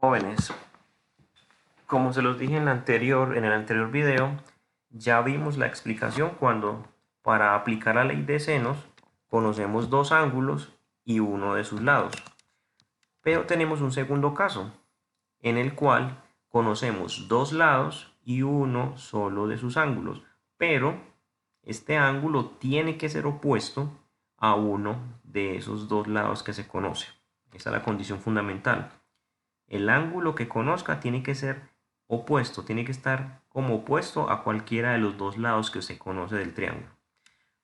Jóvenes, como se los dije en el anterior video, ya vimos la explicación cuando para aplicar la ley de senos conocemos dos ángulos y uno de sus lados. Pero tenemos un segundo caso, en el cual conocemos dos lados y uno solo de sus ángulos, pero este ángulo tiene que ser opuesto a uno de esos dos lados que se conoce. Esa es la condición fundamental. El ángulo que conozca tiene que ser opuesto, tiene que estar como opuesto a cualquiera de los dos lados que se conoce del triángulo.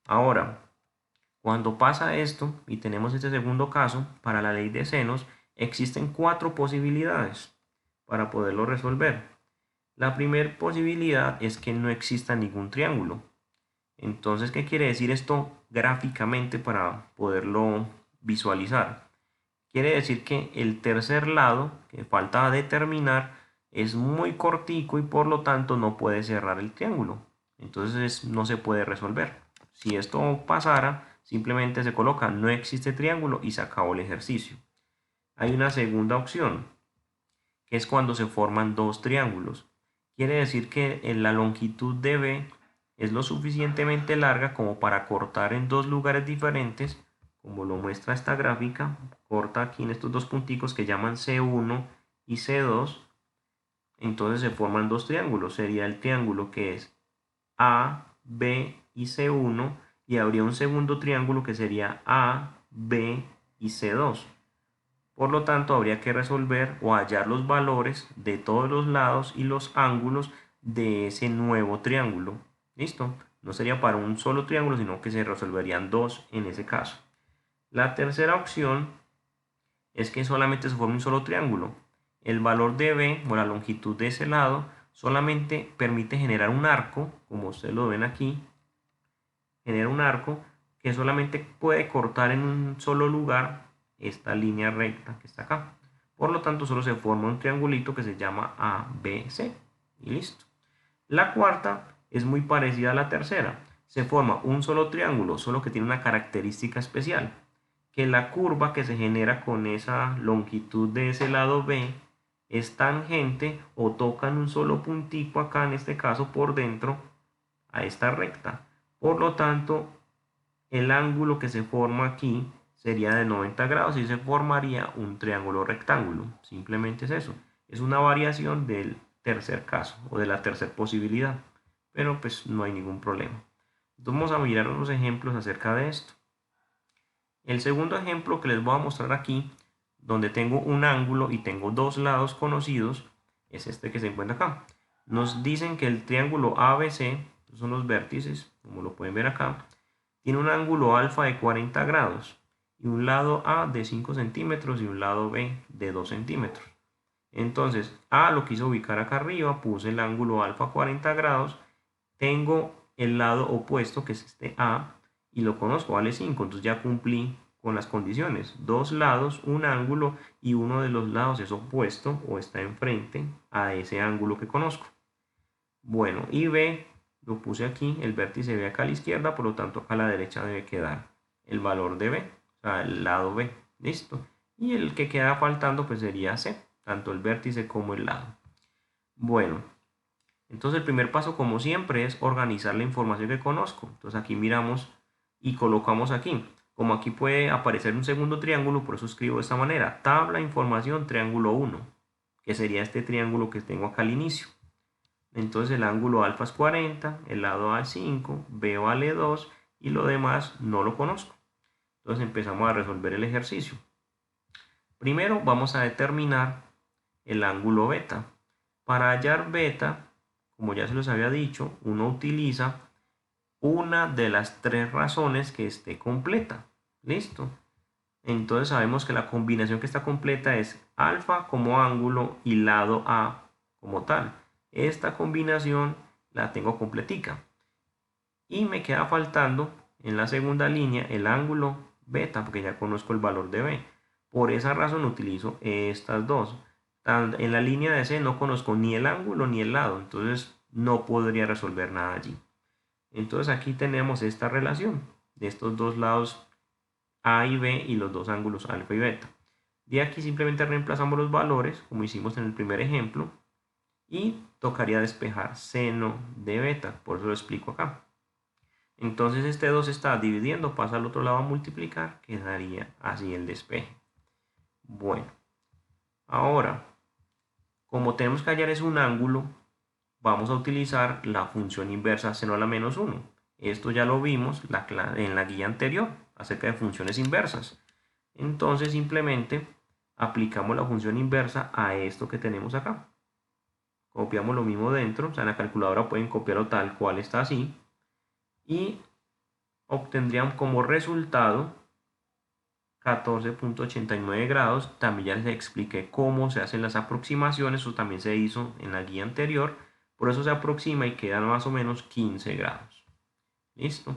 Ahora, cuando pasa esto y tenemos este segundo caso, para la ley de senos existen cuatro posibilidades para poderlo resolver. La primera posibilidad es que no exista ningún triángulo. Entonces, ¿qué quiere decir esto gráficamente para poderlo visualizar? Quiere decir que el tercer lado que falta determinar es muy cortico y por lo tanto no puede cerrar el triángulo. Entonces no se puede resolver. Si esto pasara, simplemente se coloca no existe triángulo y se acabó el ejercicio. Hay una segunda opción, que es cuando se forman dos triángulos. Quiere decir que la longitud de B es lo suficientemente larga como para cortar en dos lugares diferentes, como lo muestra esta gráfica. Corta aquí en estos dos punticos que llaman C1 y C2. Entonces se forman dos triángulos. Sería el triángulo que es A, B y C1, y habría un segundo triángulo que sería A, B y C2. Por lo tanto, habría que resolver o hallar los valores de todos los lados y los ángulos de ese nuevo triángulo. ¿Listo? No sería para un solo triángulo, sino que se resolverían dos en ese caso. La tercera opción es que solamente se forme un solo triángulo. El valor de B, o la longitud de ese lado, solamente permite generar un arco, como ustedes lo ven aquí. Genera un arco que solamente puede cortar en un solo lugar esta línea recta que está acá. Por lo tanto, solo se forma un triangulito que se llama ABC. Y listo. La cuarta es muy parecida a la tercera. Se forma un solo triángulo, solo que tiene una característica especial, que la curva que se genera con esa longitud de ese lado B es tangente o toca en un solo puntico acá, en este caso por dentro, a esta recta. Por lo tanto, el ángulo que se forma aquí sería de 90 grados y se formaría un triángulo rectángulo. Simplemente es eso. Es una variación del tercer caso o de la tercera posibilidad. Pero pues no hay ningún problema. Entonces vamos a mirar unos ejemplos acerca de esto. El segundo ejemplo que les voy a mostrar aquí, donde tengo un ángulo y tengo dos lados conocidos, es este que se encuentra acá. Nos dicen que el triángulo ABC, son los vértices, como lo pueden ver acá, tiene un ángulo alfa de 40 grados y un lado A de 5 centímetros y un lado B de 2 centímetros. Entonces, A lo quise ubicar acá arriba, puse el ángulo alfa a 40 grados, tengo el lado opuesto que es este A y lo conozco, vale 5, entonces ya cumplí con las condiciones. Dos lados, un ángulo y uno de los lados es opuesto o está enfrente a ese ángulo que conozco. Bueno, y B lo puse aquí, el vértice B acá a la izquierda, por lo tanto acá a la derecha debe quedar el valor de B, o sea, el lado B, listo. Y el que queda faltando pues sería C, tanto el vértice como el lado. Bueno, entonces el primer paso como siempre es organizar la información que conozco. Entonces aquí miramos y colocamos aquí. Como aquí puede aparecer un segundo triángulo, por eso escribo de esta manera, tabla información triángulo 1, que sería este triángulo que tengo acá al inicio. Entonces el ángulo alfa es 40, el lado A es 5, B vale 2 y lo demás no lo conozco. Entonces empezamos a resolver el ejercicio. Primero vamos a determinar el ángulo beta. Para hallar beta, como ya se los había dicho, uno utiliza una de las tres razones que esté completa. ¿Listo? Entonces sabemos que la combinación que está completa es alfa como ángulo y lado A como tal. Esta combinación la tengo completica. Y me queda faltando en la segunda línea el ángulo beta, porque ya conozco el valor de B. Por esa razón utilizo estas dos. En la línea de C no conozco ni el ángulo ni el lado, entonces no podría resolver nada allí. Entonces aquí tenemos esta relación de estos dos lados A y B y los dos ángulos alfa y beta. De aquí simplemente reemplazamos los valores, como hicimos en el primer ejemplo, y tocaría despejar seno de beta, por eso lo explico acá. Entonces este 2 está dividiendo, pasa al otro lado a multiplicar, quedaría así el despeje. Bueno, ahora, como tenemos que hallar es un ángulo, vamos a utilizar la función inversa seno a la menos 1. Esto ya lo vimos en la guía anterior acerca de funciones inversas. Entonces simplemente aplicamos la función inversa a esto que tenemos acá. Copiamos lo mismo dentro, o sea, en la calculadora pueden copiarlo tal cual está así. Y obtendrían como resultado 14.89 grados. También ya les expliqué cómo se hacen las aproximaciones, eso también se hizo en la guía anterior. Por eso se aproxima y quedan más o menos 15 grados. Listo.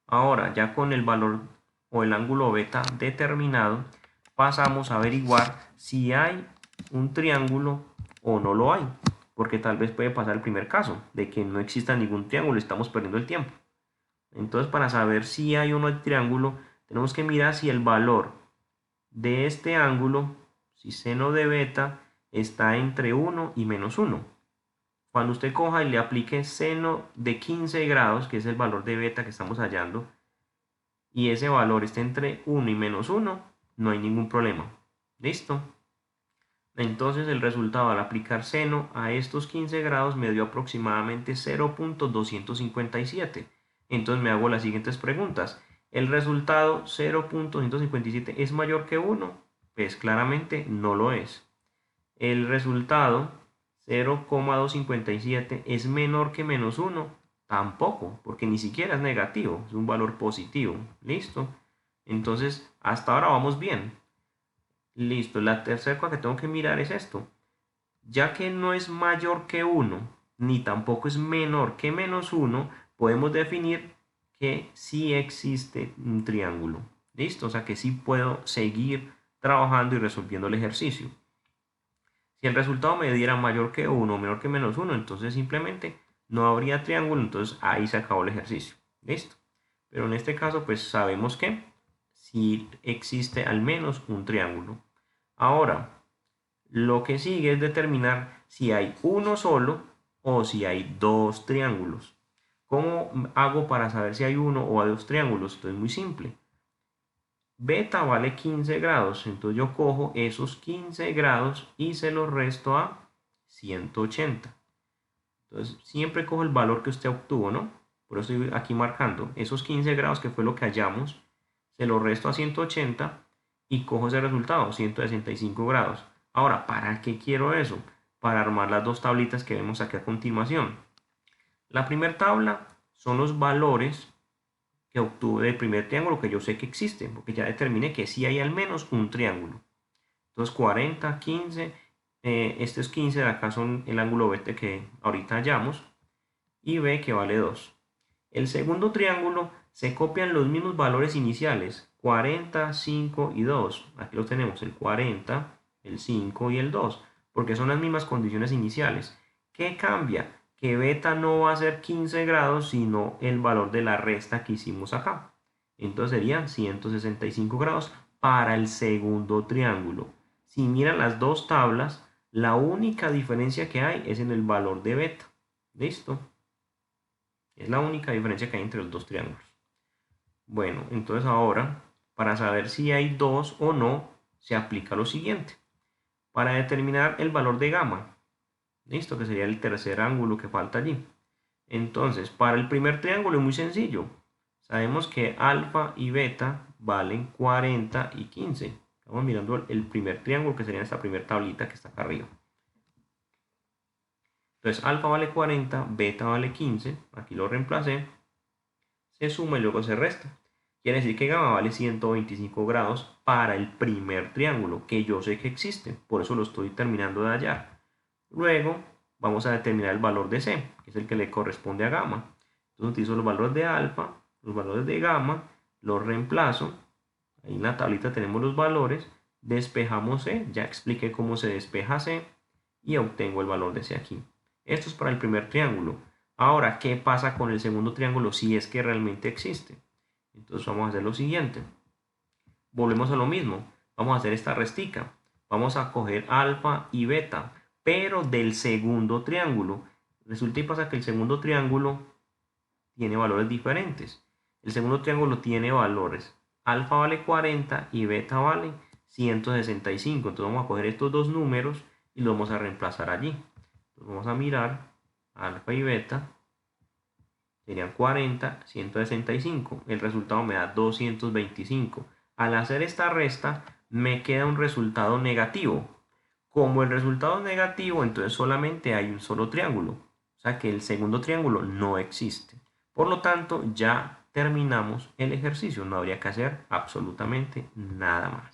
Ahora, ya con el valor o el ángulo beta determinado, pasamos a averiguar si hay un triángulo o no lo hay. Porque tal vez puede pasar el primer caso, de que no exista ningún triángulo y estamos perdiendo el tiempo. Entonces, para saber si hay o no hay triángulo, tenemos que mirar si el valor de este ángulo, si seno de beta, está entre 1 y menos 1. Cuando usted coja y le aplique seno de 15 grados, que es el valor de beta que estamos hallando, y ese valor está entre 1 y menos 1, no hay ningún problema. ¿Listo? Entonces el resultado al aplicar seno a estos 15 grados me dio aproximadamente 0.257. Entonces me hago las siguientes preguntas. ¿El resultado 0.257 es mayor que 1? Pues claramente no lo es. ¿El resultado 0.257 es menor que menos 1? Tampoco, porque ni siquiera es negativo, es un valor positivo. ¿Listo? Entonces hasta ahora vamos bien. Listo, la tercera cosa que tengo que mirar es esto. Ya que no es mayor que 1, ni tampoco es menor que menos 1, podemos definir que sí existe un triángulo. ¿Listo? O sea que sí puedo seguir trabajando y resolviendo el ejercicio. Si el resultado me diera mayor que 1 o menor que menos 1, entonces simplemente no habría triángulo, entonces ahí se acabó el ejercicio. ¿Listo? Pero en este caso pues sabemos que si existe al menos un triángulo. Ahora, lo que sigue es determinar si hay uno solo o si hay dos triángulos. ¿Cómo hago para saber si hay uno o hay dos triángulos? Esto es muy simple. Beta vale 15 grados, entonces yo cojo esos 15 grados y se los resto a 180. Entonces siempre cojo el valor que usted obtuvo, ¿no? Por eso estoy aquí marcando esos 15 grados que fue lo que hallamos, se lo resto a 180 y cojo ese resultado, 165 grados. Ahora, ¿para qué quiero eso? Para armar las dos tablitas que vemos aquí a continuación. La primera tabla son los valores que obtuve del primer triángulo que yo sé que existe, porque ya determiné que sí hay al menos un triángulo. Entonces 40, 15, este es 15, de acá son el ángulo beta que ahorita hallamos, y B que vale 2. El segundo triángulo se copian los mismos valores iniciales, 40, 5 y 2. Aquí los tenemos, el 40, el 5 y el 2, porque son las mismas condiciones iniciales. ¿Qué cambia? Que beta no va a ser 15 grados, sino el valor de la resta que hicimos acá. Entonces serían 165 grados para el segundo triángulo. Si miran las dos tablas, la única diferencia que hay es en el valor de beta. ¿Listo? Es la única diferencia que hay entre los dos triángulos. Bueno, entonces ahora, para saber si hay dos o no, se aplica lo siguiente. Para determinar el valor de gamma, listo, que sería el tercer ángulo que falta allí. Entonces, para el primer triángulo es muy sencillo. Sabemos que alfa y beta valen 40 y 15. Estamos mirando el primer triángulo, que sería esta primera tablita que está acá arriba. Entonces, alfa vale 40, beta vale 15. Aquí lo reemplacé. Se suma y luego se resta. Quiere decir que gamma vale 125 grados para el primer triángulo, que yo sé que existe. Por eso lo estoy terminando de hallar. Luego, vamos a determinar el valor de C, que es el que le corresponde a gamma. Entonces utilizo los valores de alfa, los valores de gamma, los reemplazo. Ahí en la tablita tenemos los valores. Despejamos C, ya expliqué cómo se despeja C y obtengo el valor de C aquí. Esto es para el primer triángulo. Ahora, ¿qué pasa con el segundo triángulo si es que realmente existe? Entonces vamos a hacer lo siguiente. Volvemos a lo mismo. Vamos a hacer esta restica. Vamos a coger alfa y beta, pero del segundo triángulo. Resulta y pasa que el segundo triángulo tiene valores diferentes. El segundo triángulo tiene valores. Alfa vale 40 y beta vale 165. Entonces vamos a coger estos dos números y los vamos a reemplazar allí. Entonces vamos a mirar alfa y beta. Serían 40, 165. El resultado me da 225. Al hacer esta resta, me queda un resultado negativo. Como el resultado es negativo, entonces solamente hay un solo triángulo. O sea que el segundo triángulo no existe. Por lo tanto, ya terminamos el ejercicio. No habría que hacer absolutamente nada más.